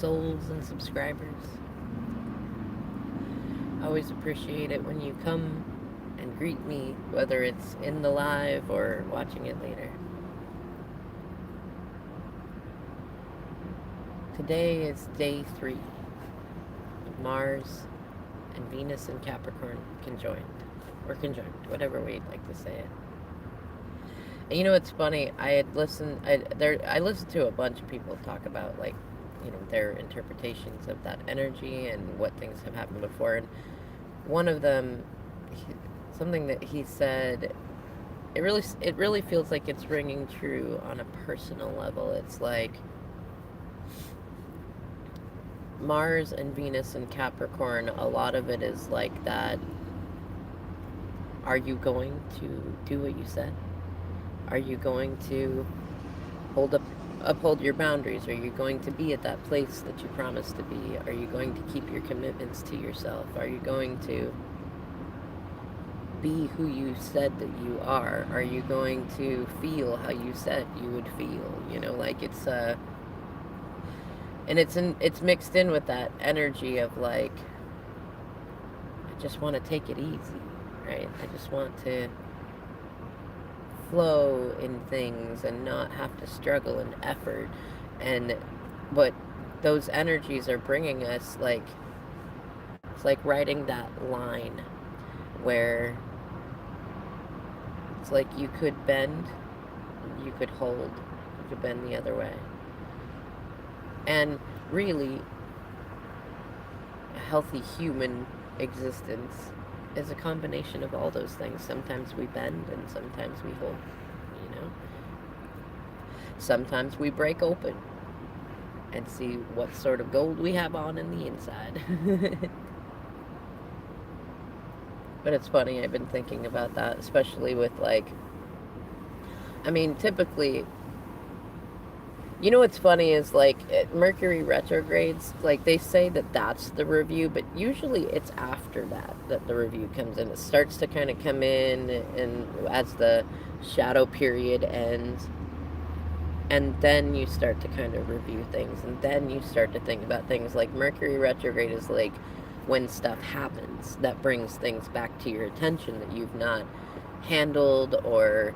souls and subscribers. I always appreciate it when you come and greet me, whether it's in the live or watching it later. Today is day 3 of Mars and Venus and Capricorn conjoined, or conjunct, whatever we'd like to say it. And you know, it's funny. I listened to a bunch of people talk about, like, their interpretations of that energy and what things have happened before. And one of them, something that he said, it really feels like it's ringing true on a personal level. It's like Mars and Venus and Capricorn, a lot of it is like that. Are you going to do what you said? Are you going to uphold your boundaries? Are you going to be at that place that you promised to be? Are you going to keep your commitments to yourself? Are you going to be who you said that you are? Are you going to feel how you said you would feel? Like and it's mixed in with that energy of, like, I just want to take it easy, right? I just want to flow in things and not have to struggle and effort. And what those energies are bringing us, like, it's like writing that line where it's like you could bend, you could hold, you could bend the other way. And really, a healthy human existence is a combination of all those things. Sometimes we bend and sometimes we hold, Sometimes we break open and see what sort of gold we have on in the inside. But it's funny, I've been thinking about that, especially with, like, typically, what's funny is, like, Mercury retrogrades, like, they say that that's the review, but usually it's after that the review comes in. It starts to kind of come in and as the shadow period ends, and then you start to kind of review things, and then you start to think about things. Like, Mercury retrograde is like when stuff happens that brings things back to your attention that you've not handled or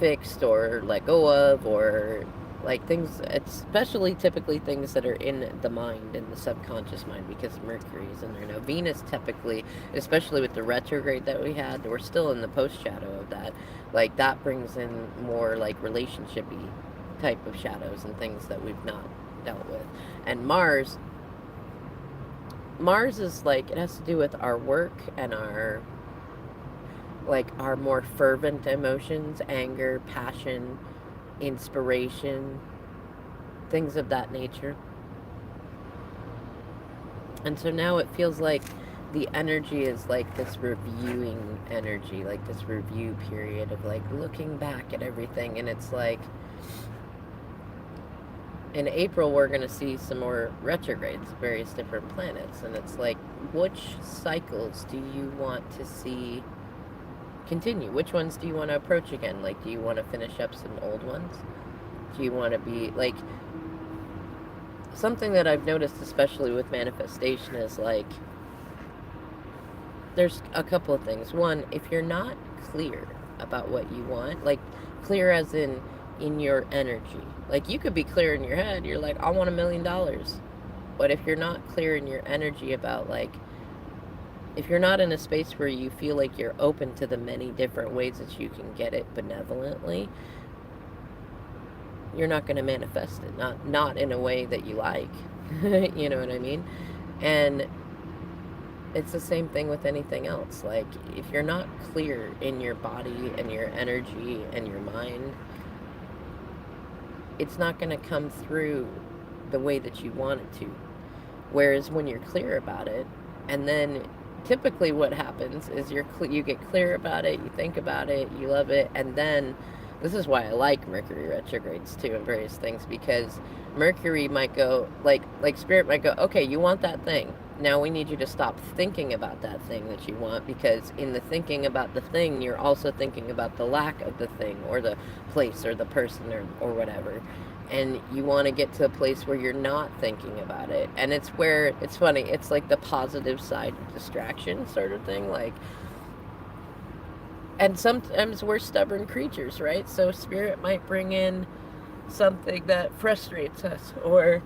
fixed or let go of, or, like, things, especially typically things that are in the mind, in the subconscious mind, because Mercury is in there now. Venus typically, especially with the retrograde that we had, we're still in the post shadow of that. Like, that brings in more, like, relationship-y type of shadows and things that we've not dealt with. And Mars is, like, it has to do with our work and our more fervent emotions, anger, passion, inspiration, things of that nature. And so now it feels like the energy is like this reviewing energy, like this review period of, like, looking back at everything. And it's like in April we're going to see some more retrogrades of various different planets, and it's like, which cycles do you want to see continue? Which ones do you want to approach again? Like, do you want to finish up some old ones? Do you want to be, like, something that I've noticed, especially with manifestation, is, like, there's a couple of things. One, if you're not clear about what you want, like, clear as in your energy. Like, you could be clear in your head, you're like, I want $1 million. But if you're not clear in your energy about, like, if you're not in a space where you feel like you're open to the many different ways that you can get it benevolently, you're not going to manifest it. Not in a way that you like. You know what I mean? And it's the same thing with anything else. Like, if you're not clear in your body and your energy and your mind, it's not going to come through the way that you want it to. Whereas when you're clear about it, and then typically what happens is you get clear about it, you think about it, you love it, and then this is why I like Mercury retrogrades too and various things, because Mercury might go, like Spirit might go, okay, you want that thing. Now we need you to stop thinking about that thing that you want, because in the thinking about the thing, you're also thinking about the lack of the thing or the place or the person or whatever. and you want to get to a place where you're not thinking about it. And it's where, it's funny, it's like the positive side of distraction sort of thing, like, and sometimes we're stubborn creatures, right? So spirit might bring in something that frustrates us or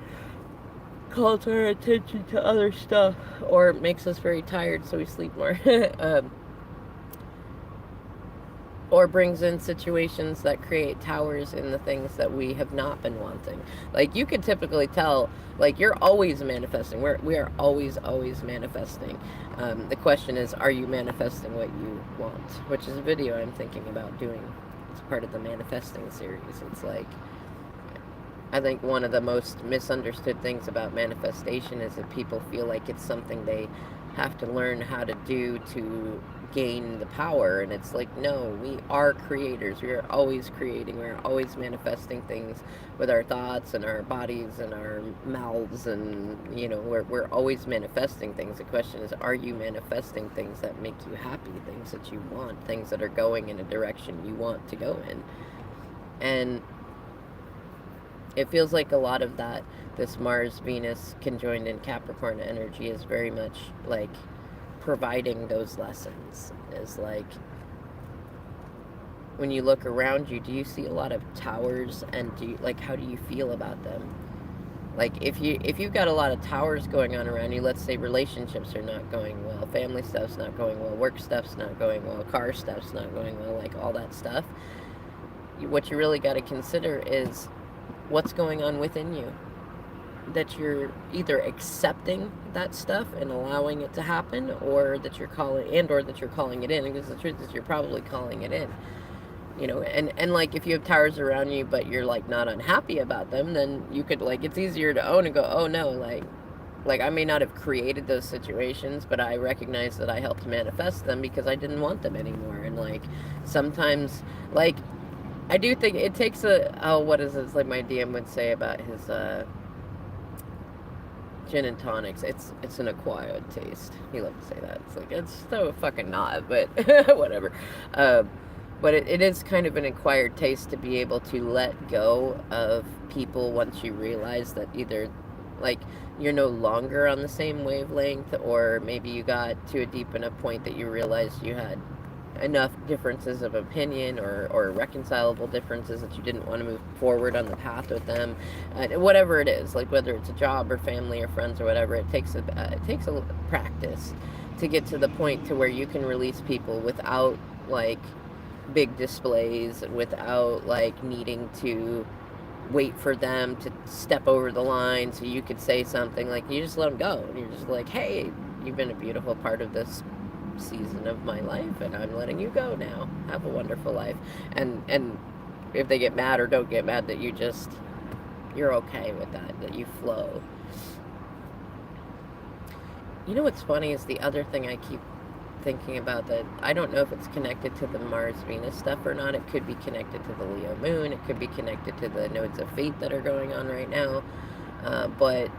calls our attention to other stuff or makes us very tired so we sleep more. Or brings in situations that create towers in the things that we have not been wanting. Like, you can typically tell, like, you're always manifesting. We are always manifesting. The question is, are you manifesting what you want? Which is a video I'm thinking about doing. It's part of the manifesting series. It's like, I think one of the most misunderstood things about manifestation is that people feel like it's something they have to learn how to do to gain the power. And it's like, no, we are creators. We are always creating. We are always manifesting things with our thoughts and our bodies and our mouths. And, you know, we're always manifesting things. The question is, are you manifesting things that make you happy, things that you want, things that are going in a direction you want to go in? And it feels like a lot of that, this Mars-Venus conjoined in Capricorn energy, is very much like providing those lessons. Is like, when you look around you, do you see a lot of towers, and do you, like, how do you feel about them? Like, if you've got a lot of towers going on around you, let's say relationships are not going well, family stuff's not going well, work stuff's not going well, car stuff's not going well, like all that stuff, what you really got to consider is what's going on within you, that you're either accepting that stuff and allowing it to happen, or that you're calling it in. Because the truth is, you're probably calling it in, you know. And like, if you have towers around you but you're like not unhappy about them, then you could, like, it's easier to own and go, oh no, like I may not have created those situations, but I recognize that I helped manifest them because I didn't want them anymore. And like, sometimes, like, I do think it takes what is it? It's like my DM would say about his gin and tonics. It's an acquired taste. He loved to say that. It's like, it's so fucking not, but whatever. But it is kind of an acquired taste to be able to let go of people once you realize that either, like, you're no longer on the same wavelength, or maybe you got to a deep enough point that you realized you had enough differences of opinion or reconcilable differences that you didn't want to move forward on the path with them. Whatever it is, like whether it's a job or family or friends or whatever, it takes a practice to get to the point to where you can release people without like big displays, without like needing to wait for them to step over the line so you could say something. Like, you just let them go, and you're just like, hey, you've been a beautiful part of this season of my life, and I'm letting you go now. Have a wonderful life. And if they get mad or don't get mad, that you're okay with that you flow. You know what's funny is the other thing I keep thinking about, that I don't know if it's connected to the Mars-Venus stuff or not. It could be connected to the Leo moon. It could be connected to the nodes of fate that are going on right now. But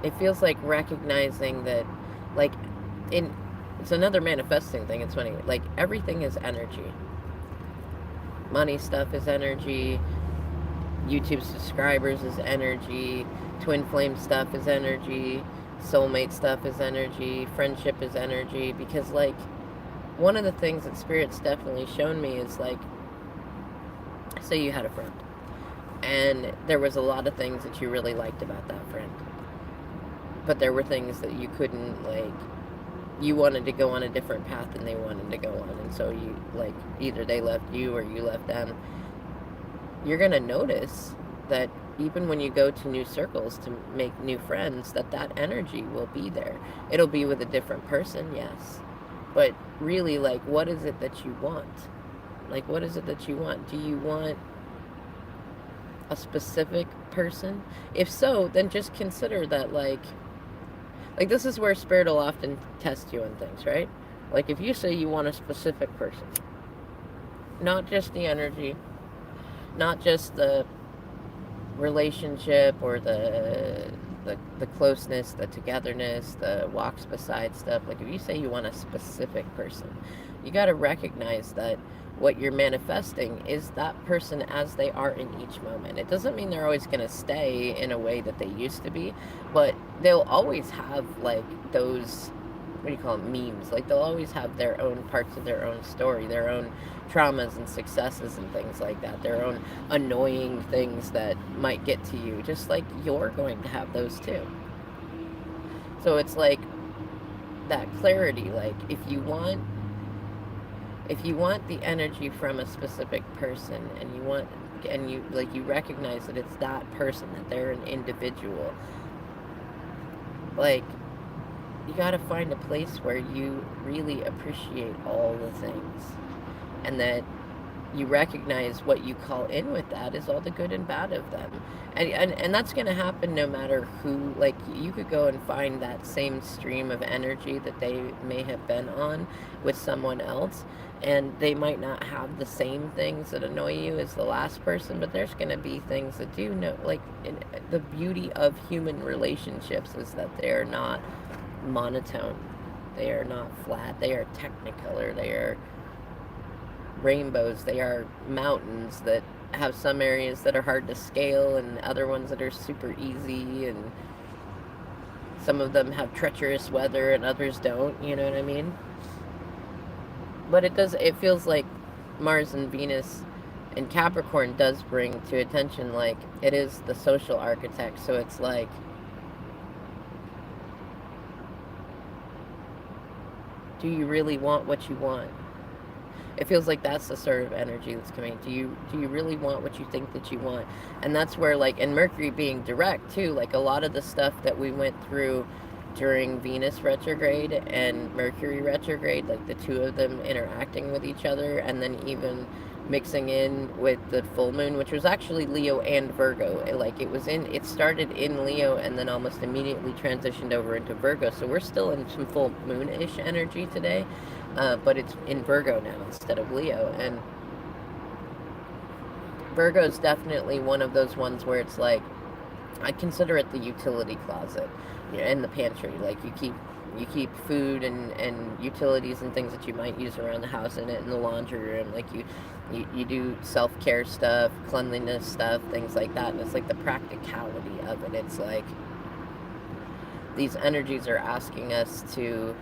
it feels like recognizing that, like, it's another manifesting thing. It's funny. Like, everything is energy. Money stuff is energy. YouTube subscribers is energy. Twin flame stuff is energy. Soulmate stuff is energy. Friendship is energy. Because, like, one of the things that Spirit's definitely shown me is, like, say you had a friend, and there was a lot of things that you really liked about that friend, but there were things that you couldn't, like, you wanted to go on a different path than they wanted to go on, and so you, like, either they left you or you left them. You're gonna notice that even when you go to new circles to make new friends, that energy will be there. It'll be with a different person, yes, but really, like, what is it that you want? Like, what is it that you want? Do you want a specific person? If so, then just consider that, like, this is where Spirit will often test you on things, right? Like, if you say you want a specific person, not just the energy, not just the relationship or the closeness, the togetherness, the walks beside stuff. Like, if you say you want a specific person, you got to recognize that what you're manifesting is that person as they are in each moment. It doesn't mean they're always going to stay in a way that they used to be, but they'll always have like those, what do you call them, memes. Like they'll always have their own parts of their own story, their own traumas and successes and things like that, their own annoying things that might get to you, just like you're going to have those too. So it's like that clarity, like if you want the energy from a specific person, and you like, you recognize that it's that person, that they're an individual, like, you got to find a place where you really appreciate all the things, and that you recognize what you call in with that is all the good and bad of them. And that's going to happen no matter who. Like, you could go and find that same stream of energy that they may have been on with someone else, and they might not have the same things that annoy you as the last person, but there's going to be things that do know. Like, the beauty of human relationships is that they're not monotone, they are not flat, they are technicolor, they are rainbows, they are mountains that have some areas that are hard to scale and other ones that are super easy, and some of them have treacherous weather and others don't, you know what I mean? But it feels like Mars and Venus and Capricorn does bring to attention, like, it is the social architect, so it's like, do you really want what you want? It feels like that's the sort of energy that's coming. Do you really want what you think that you want? And that's where, like, and Mercury being direct too, like a lot of the stuff that we went through during Venus retrograde and Mercury retrograde, like the two of them interacting with each other, and then even mixing in with the full moon, which was actually Leo and Virgo. It started in Leo and then almost immediately transitioned over into Virgo. So we're still in some full moon-ish energy today, but it's in Virgo now instead of Leo. And Virgo is definitely one of those ones where it's like, I consider it the utility closet, in the pantry. Like, you keep food and utilities and things that you might use around the house in it, in the laundry room. Like, you do self-care stuff, cleanliness stuff, things like that. And it's like the practicality of it. It's like these energies are asking us to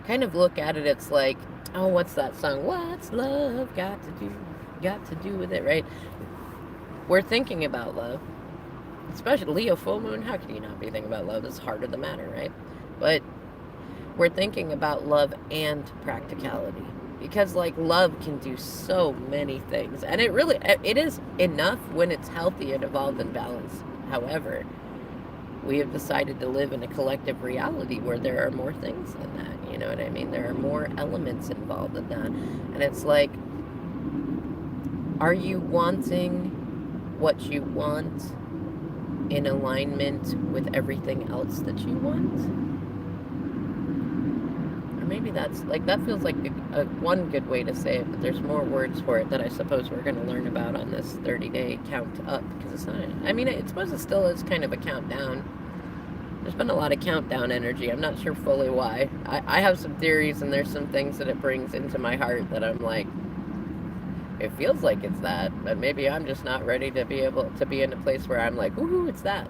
kind of look at it. It's like, oh, what's that song? What's love got to do with it, right? We're thinking about love. Especially Leo full moon, how can you not be thinking about love? It's heart of the matter, right? But we're thinking about love and practicality, because, like, love can do so many things, and it is enough when it's healthy and evolved and balanced. However, we have decided to live in a collective reality where there are more things than that, you know what I mean? There are more elements involved in that, and it's like, are you wanting what you want in alignment with everything else that you want? Or maybe that feels like one good way to say it, but there's more words for it that I suppose we're going to learn about on this 30-day count up, because it's not, I mean, I suppose it still is kind of a countdown. There's been a lot of countdown energy. I'm not sure fully why. I have some theories, and there's some things that it brings into my heart that I'm like, it feels like it's that, but maybe I'm just not ready to be able to be in a place where I'm like, ooh, it's that.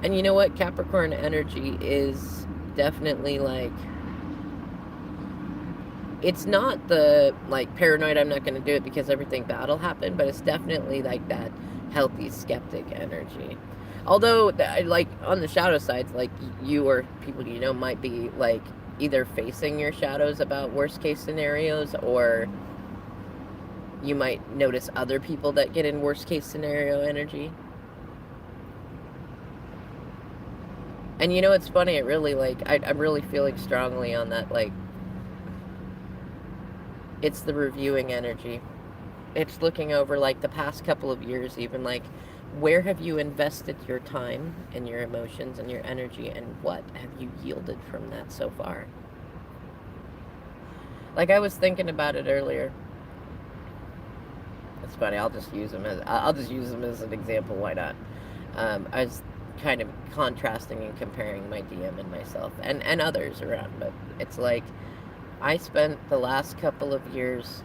And you know what? Capricorn energy is definitely like, it's not the, like, paranoid, I'm not going to do it because everything bad will happen, but it's definitely like that healthy skeptic energy. Although, like, on the shadow sides, like, you or people you know might be, like, either facing your shadows about worst case scenarios, or you might notice other people that get in worst case scenario energy. And you know, it's funny, it really, like, I'm really feeling strongly on that, like, it's the reviewing energy. It's looking over, like, the past couple of years, even, like, where have you invested your time and your emotions and your energy, and what have you yielded from that so far? Like, I was thinking about it earlier. It's funny, I'll just use them as an example, why not? I was kind of contrasting and comparing my DM and myself and others around, but it's like, I spent the last couple of years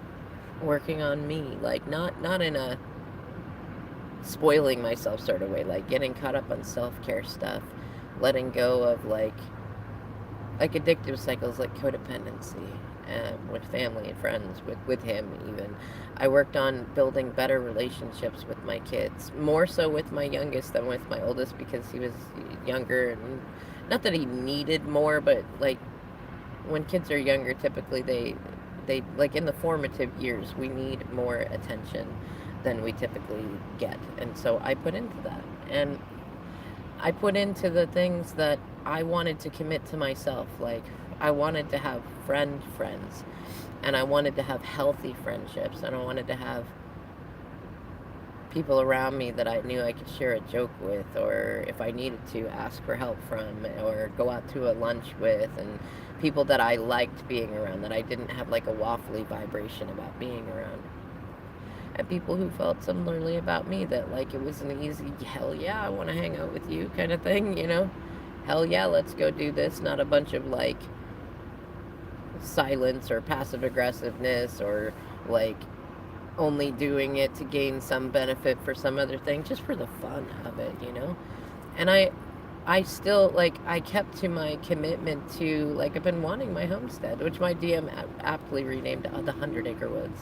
working on me, like not in a spoiling myself sort of way, like getting caught up on self-care stuff, letting go of like addictive cycles like codependency, with family and friends, with him even. I worked on building better relationships with my kids, more so with my youngest than with my oldest because he was younger, and not that he needed more, but like when kids are younger, typically they like in the formative years, we need more attention than we typically get. And so I put into that. And I put into the things that I wanted to commit to myself. Like, I wanted to have friends, and I wanted to have healthy friendships, and I wanted to have people around me that I knew I could share a joke with, or if I needed to, ask for help from, or go out to a lunch with, and people that I liked being around, that I didn't have like a waffly vibration about being around. And people who felt similarly about me, that like it was an easy, hell yeah, I want to hang out with you kind of thing, you know? Hell yeah, let's go do this. Not a bunch of like silence or passive aggressiveness, or like only doing it to gain some benefit for some other thing, just for the fun of it, you know? And I still, like, I kept to my commitment to, like, I've been wanting my homestead, which my DM aptly renamed the 100-Acre Woods,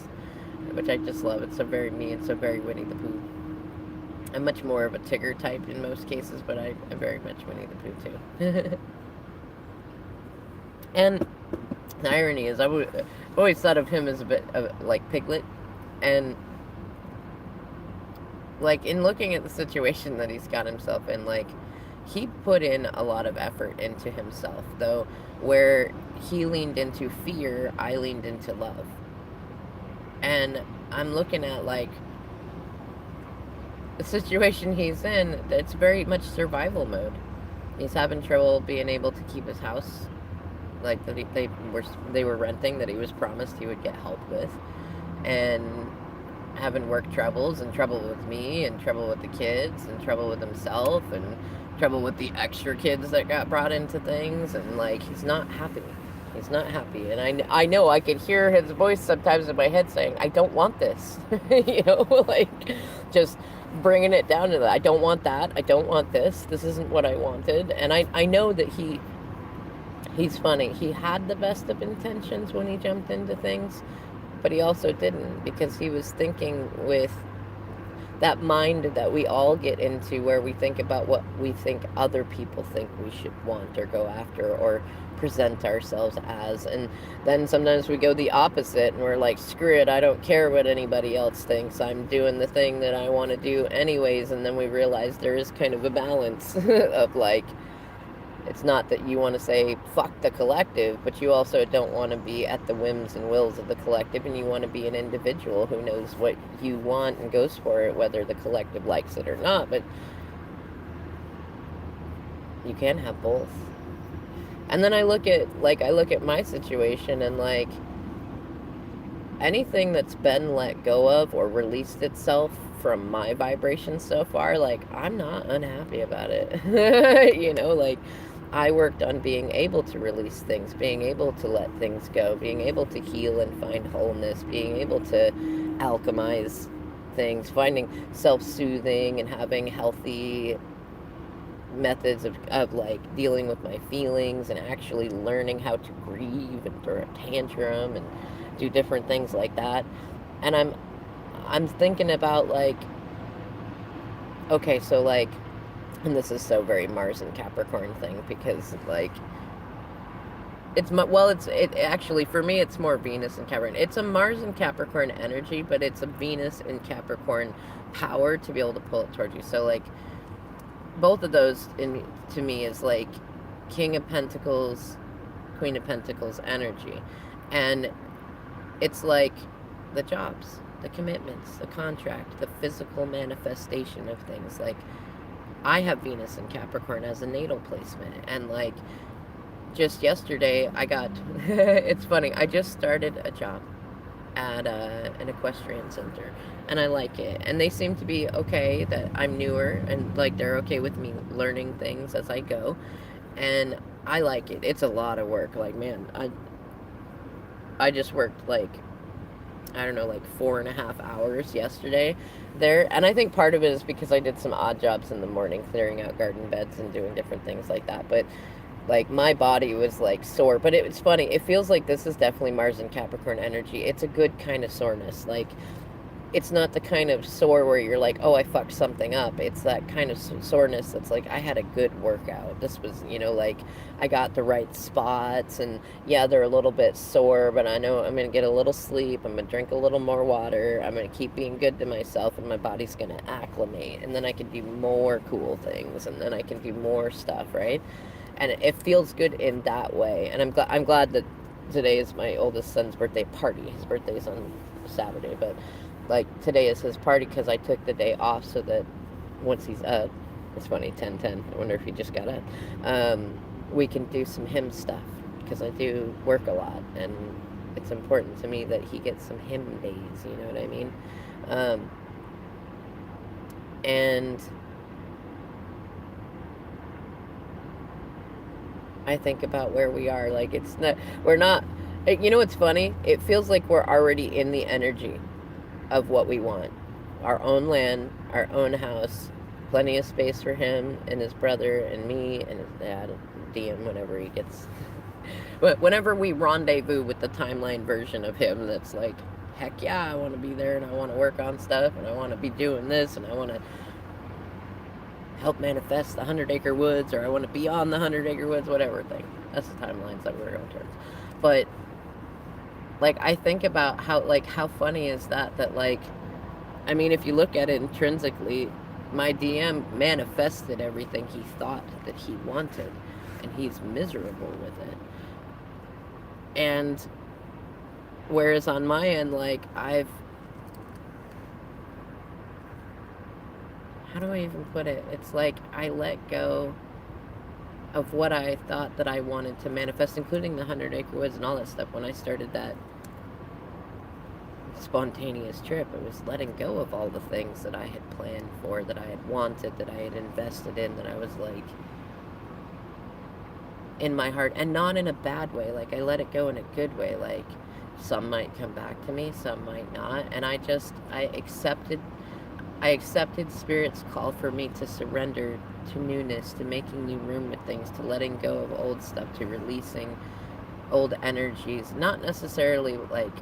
which I just love. It's so very me, it's so very Winnie the Pooh. I'm much more of a Tigger type in most cases, but I'm very much Winnie the Pooh too. And the irony is, I've always thought of him as a bit of like Piglet, and like in looking at the situation that he's got himself in, like he put in a lot of effort into himself, though where he leaned into fear, I leaned into love. And I'm looking at like the situation he's in, it's very much survival mode. He's having trouble being able to keep his house, like that they were renting, that he was promised he would get help with, and having work troubles, and trouble with me, and trouble with the kids, and trouble with himself, and trouble with the extra kids that got brought into things, and like he's not happy. He's not happy, and I know I could hear his voice sometimes in my head saying, "I don't want this," you know, like just bringing it down to that. I don't want that. I don't want this. This isn't what I wanted. And I know that he's funny. He had the best of intentions when he jumped into things, but he also didn't, because he was thinking with that mind that we all get into, where we think about what we think other people think we should want or go after or present ourselves as. And then sometimes we go the opposite, and we're like, screw it, I don't care what anybody else thinks, I'm doing the thing that I want to do anyways. And then we realize there is kind of a balance of like, it's not that you want to say fuck the collective, but you also don't want to be at the whims and wills of the collective, and you want to be an individual who knows what you want and goes for it, whether the collective likes it or not. But you can have both. And then I look at my situation, and like anything that's been let go of or released itself from my vibration so far, like I'm not unhappy about it. You know, like I worked on being able to release things, being able to let things go, being able to heal and find wholeness, being able to alchemize things, finding self-soothing and having healthy methods of like dealing with my feelings, and actually learning how to grieve and throw a tantrum and do different things like that. And I'm thinking about like, okay, so like, and this is so very Mars and Capricorn thing, because like it actually, for me, it's more Venus and Capricorn. It's a Mars and Capricorn energy, but it's a Venus and Capricorn power to be able to pull it towards you. So like both of those to me is like King of Pentacles, Queen of Pentacles energy. And it's like the jobs, the commitments, the contract, the physical manifestation of things. Like I have Venus and Capricorn as a natal placement, and like just yesterday I got it's funny, I just started a job at an equestrian center, and I like it, and they seem to be okay that I'm newer, and like they're okay with me learning things as I go, and I like it. It's a lot of work. Like, man, I just worked like, I don't know, like 4.5 hours yesterday there. And I think part of it is because I did some odd jobs in the morning, clearing out garden beds and doing different things like that. But like my body was like sore. But it was funny. It feels like this is definitely Mars and Capricorn energy. It's a good kind of soreness. Like, it's not the kind of sore where you're like, oh, I fucked something up. It's that kind of soreness that's like, I had a good workout. This was, like, I got the right spots, and yeah, they're a little bit sore, but I know I'm going to get a little sleep. I'm going to drink a little more water. I'm going to keep being good to myself, and my body's going to acclimate. And then I can do more cool things, and then I can do more stuff, right? And it feels good in that way. And I'm glad that today is my oldest son's birthday party. His birthday's on Saturday, but like today is his party because I took the day off so that once he's up, it's funny, 10:10. I wonder if he just got up. We can do some hymn stuff because I do work a lot, and it's important to me that he gets some hymn days. You know what I mean? And I think about where we are. Like, we're not. You know what's funny? It feels like we're already in the energy of what we want. Our own land, our own house, plenty of space for him and his brother and me and his dad, DM, whenever we rendezvous with the timeline version of him that's like, heck yeah, I want to be there, and I want to work on stuff, and I want to be doing this, and I want to help manifest the 100-acre woods, or I want to be on the 100-acre woods, whatever thing. That's the timelines that we're going towards. But like, I think about how funny is that like, I mean, if you look at it intrinsically, my DM manifested everything he thought that he wanted, and he's miserable with it. And whereas on my end, like, how do I even put it? It's like I let go of what I thought that I wanted to manifest, including the 100-acre woods and all that stuff. When I started that spontaneous trip, it was letting go of all the things that I had planned for, that I had wanted, that I had invested in, that I was like, in my heart, and not in a bad way. Like, I let it go in a good way. Like, some might come back to me, some might not, and I accepted Spirit's call for me to surrender to newness, to making new room with things, to letting go of old stuff, to releasing old energies, not necessarily like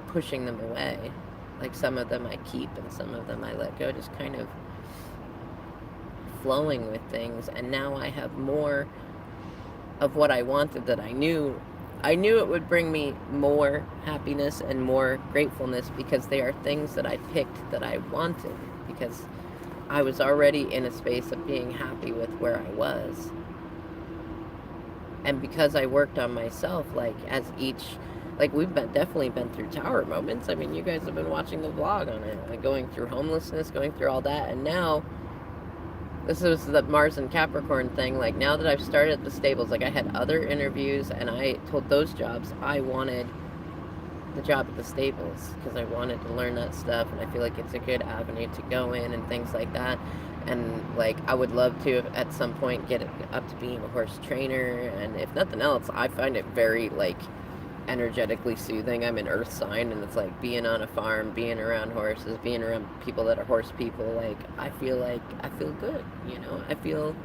pushing them away. Like, some of them I keep and some of them I let go, just kind of flowing with things. And now I have more of what I wanted, that I knew it would bring me more happiness and more gratefulness, because they are things that I picked that I wanted, because I was already in a space of being happy with where I was. And because I worked on myself, like, we've definitely been through tower moments. I mean, you guys have been watching the vlog on it, like going through homelessness, going through all that. And now, this is the Mars and Capricorn thing. Like, now that I've started the stables, like, I had other interviews, and I told those jobs I wanted the job at the stables because I wanted to learn that stuff, and I feel like it's a good avenue to go in and things like that. And like, I would love to at some point get up to being a horse trainer, and if nothing else, I find it very like energetically soothing. I'm an earth sign, and it's like being on a farm, being around horses, being around people that are horse people. Like, I feel good, I feel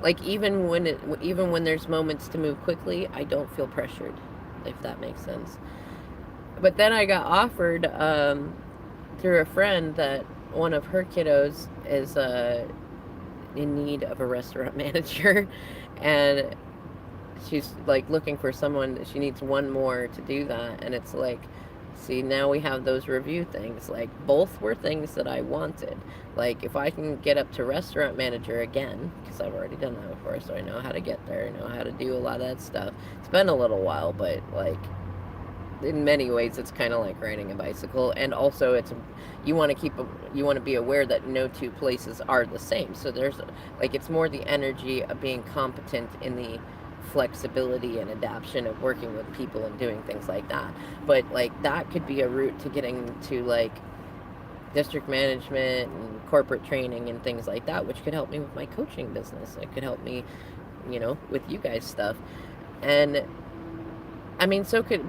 like even when there's moments to move quickly, I don't feel pressured, if that makes sense. But then I got offered through a friend that one of her kiddos is in need of a restaurant manager, and she's like looking for someone. She needs one more to do that, and it's like, see, now we have those review things. Like, both were things that I wanted. Like, if I can get up to restaurant manager again, because I've already done that before, so I know how to get there, I know how to do a lot of that stuff. It's been a little while, but like, in many ways, it's kind of like riding a bicycle. And also, you want to be aware that no two places are the same. So there's like, it's more the energy of being competent in the flexibility and adaptation of working with people and doing things like that. But like, that could be a route to getting to like district management and corporate training and things like that, which could help me with my coaching business. It could help me, with you guys stuff. And I mean, so could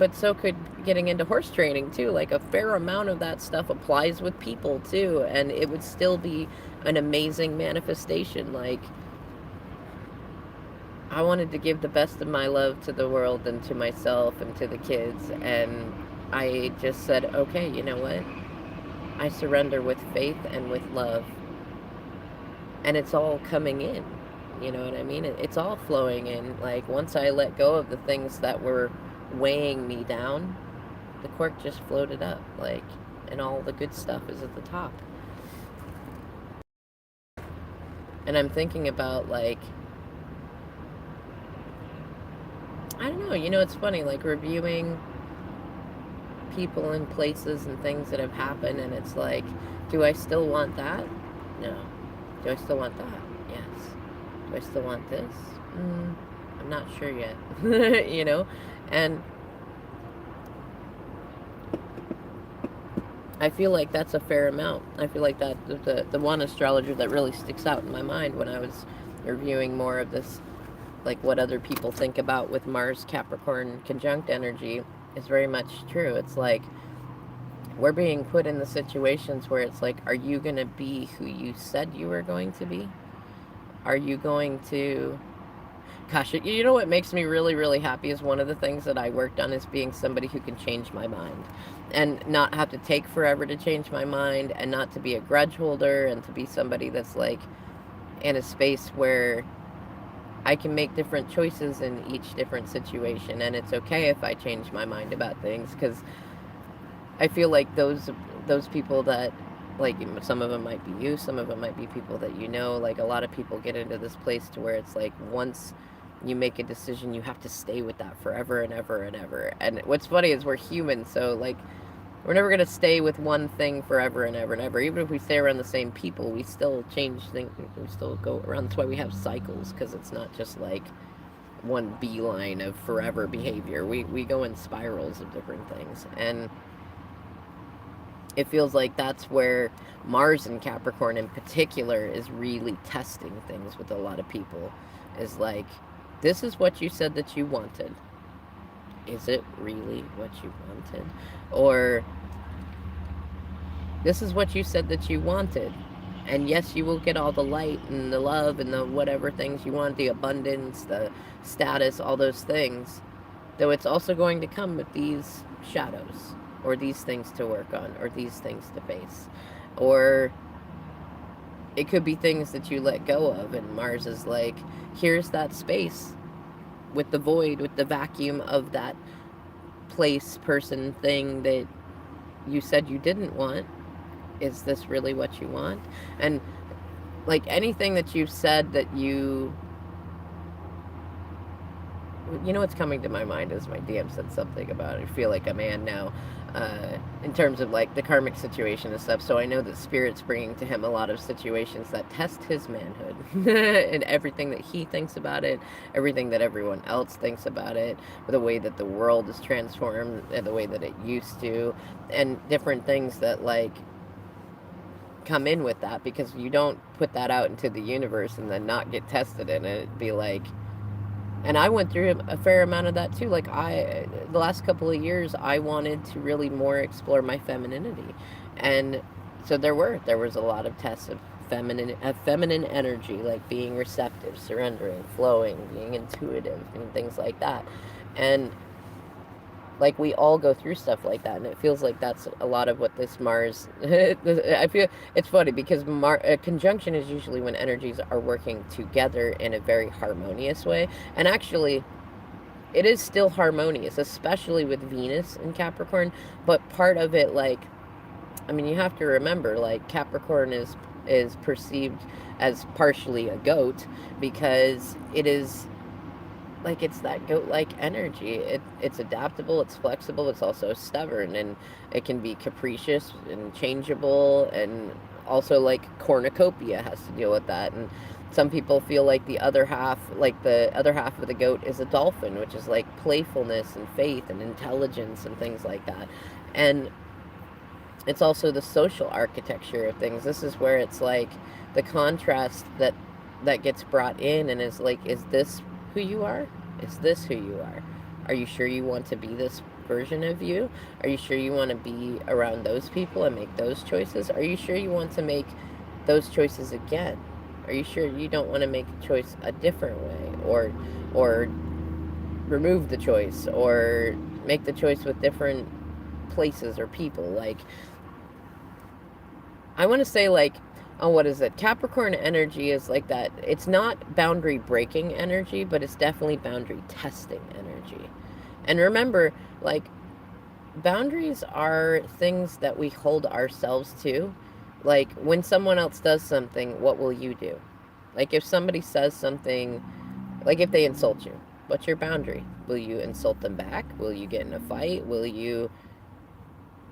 getting into horse training too. Like a fair amount of that stuff applies with people too, and it would still be an amazing manifestation. Like I wanted to give the best of my love to the world and to myself and to the kids, and I just said, okay, you know what? I surrender with faith and with love, and it's all coming in. You know what I mean? It's all flowing in. Like once I let go of the things that were weighing me down, the cork just floated up, like, and all the good stuff is at the top. And I'm thinking about, like, I don't know, it's funny, like reviewing people and places and things that have happened, and it's like, do I still want that? No. Do I still want that? Yes. Do I still want this? I'm not sure yet. And I feel like that's a fair amount. I feel like that the one astrologer that really sticks out in my mind when I was reviewing more of this, like what other people think about with Mars Capricorn conjunct energy, is very much true. It's like we're being put in the situations where it's like, are you going to be who you said you were going to be? Are you going to... Gosh, you know what makes me really, really happy is one of the things that I worked on is being somebody who can change my mind and not have to take forever to change my mind, and not to be a grudge holder, and to be somebody that's like in a space where I can make different choices in each different situation, and it's okay if I change my mind about things, because I feel like those people that, like, some of them might be you, some of them might be people that like a lot of people get into this place to where it's like once you make a decision, you have to stay with that forever and ever and ever. And what's funny is we're human, so like we're never going to stay with one thing forever and ever and ever. Even if we stay around the same people, we still change things, we still go around. That's why we have cycles, because it's not just like one beeline of forever behavior. We go in spirals of different things, and it feels like that's where Mars in Capricorn in particular is really testing things with a lot of people. Is like, this is what you said that you wanted. Is it really what you wanted? Or this is what you said that you wanted. And yes, you will get all the light and the love and the whatever things you want, the abundance, the status, all those things. Though it's also going to come with these shadows, or these things to work on, or these things to face. Or it could be things that you let go of, and Mars is like, here's that space with the void, with the vacuum of that place, person, thing that you said you didn't want. Is this really what you want? And like anything that you've said that what's coming to my mind is my DM said something about I feel like a man now, in terms of like the karmic situation and stuff. So I know that Spirit's bringing to him a lot of situations that test his manhood and everything that he thinks about it, everything that everyone else thinks about it, the way that the world is transformed and the way that it used to, and different things that like come in with that, because you don't put that out into the universe and then not get tested in it. It'd be like, and I went through a fair amount of that too. Like the last couple of years, I wanted to really more explore my femininity, and so there was a lot of tests of feminine energy, like being receptive, surrendering, flowing, being intuitive, and things like that. And like we all go through stuff like that, and it feels like that's a lot of what this Mars I feel it's funny because a conjunction is usually when energies are working together in a very harmonious way, and actually it is still harmonious, especially with Venus in Capricorn. But part of it, like, I mean, you have to remember, like, Capricorn is perceived as partially a goat because it is like, it's that goat-like energy. It's adaptable, it's flexible, it's also stubborn, and it can be capricious and changeable, and also, like, cornucopia has to deal with that. And some people feel like the other half of the goat is a dolphin, which is like playfulness and faith and intelligence and things like that. And it's also the social architecture of things. This is where it's like the contrast that gets brought in, and is like, is this who you are? Is this who you are? Are you sure you want to be this version of you? Are you sure you want to be around those people and make those choices? Are you sure you want to make those choices again? Are you sure you don't want to make a choice a different way, or remove the choice, or make the choice with different places or people? Like, I want to say, like, oh, what is it? Capricorn energy is like that. It's not boundary breaking energy, but it's definitely boundary testing energy. And remember, like, boundaries are things that we hold ourselves to. Like, when someone else does something, what will you do? Like, if somebody says something, like if they insult you, what's your boundary? Will you insult them back? Will you get in a fight? Will you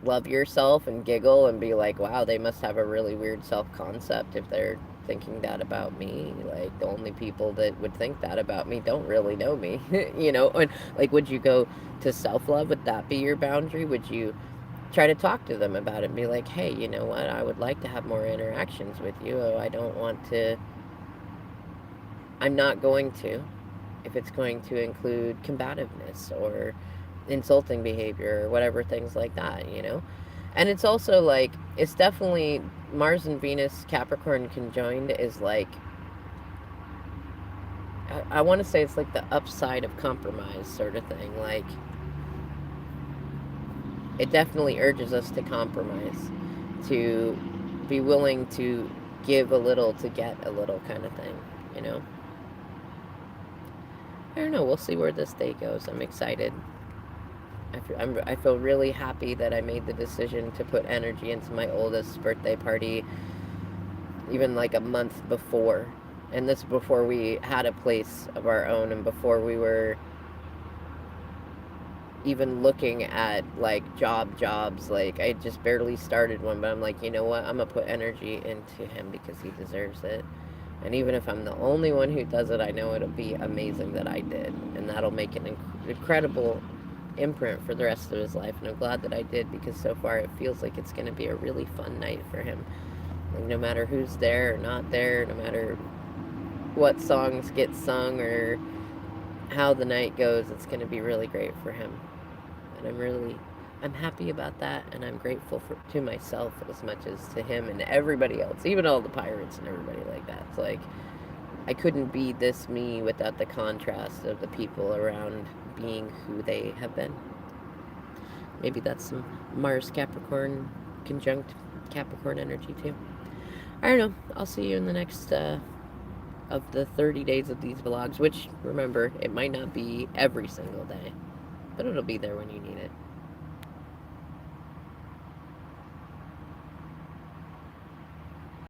love yourself and giggle and be like, wow, they must have a really weird self-concept if they're thinking that about me? Like, the only people that would think that about me don't really know me. And like, would you go to self-love? Would that be your boundary? Would you try to talk to them about it and be like, hey, you know what, I would like to have more interactions with you. I don't want to, I'm not going to, if it's going to include combativeness or insulting behavior or whatever, things like that. And it's also like, it's definitely Mars and Venus Capricorn conjoined is like, I want to say it's like the upside of compromise sort of thing. Like, it definitely urges us to compromise, to be willing to give a little to get a little, kind of thing. I don't know. We'll see where this day goes. I'm excited. I feel really happy that I made the decision to put energy into my oldest birthday party even like a month before. And this before we had a place of our own, and before we were even looking at like jobs. Like, I just barely started one, but I'm like, you know what, I'm gonna put energy into him because he deserves it. And even if I'm the only one who does it, I know it'll be amazing that I did, and that'll make an incredible imprint for the rest of his life. And I'm glad that I did, because so far it feels like it's going to be a really fun night for him. Like, no matter who's there or not there, no matter what songs get sung or how the night goes, it's going to be really great for him. And I'm happy about that, and I'm grateful to myself as much as to him and everybody else, even all the pirates and everybody like that. It's like, I couldn't be this me without the contrast of the people around being who they have been. Maybe that's some Mars Capricorn conjunct Capricorn energy too. I don't know. I'll see you in the next of the 30 days of these vlogs, which, remember, it might not be every single day, but it'll be there when you need it.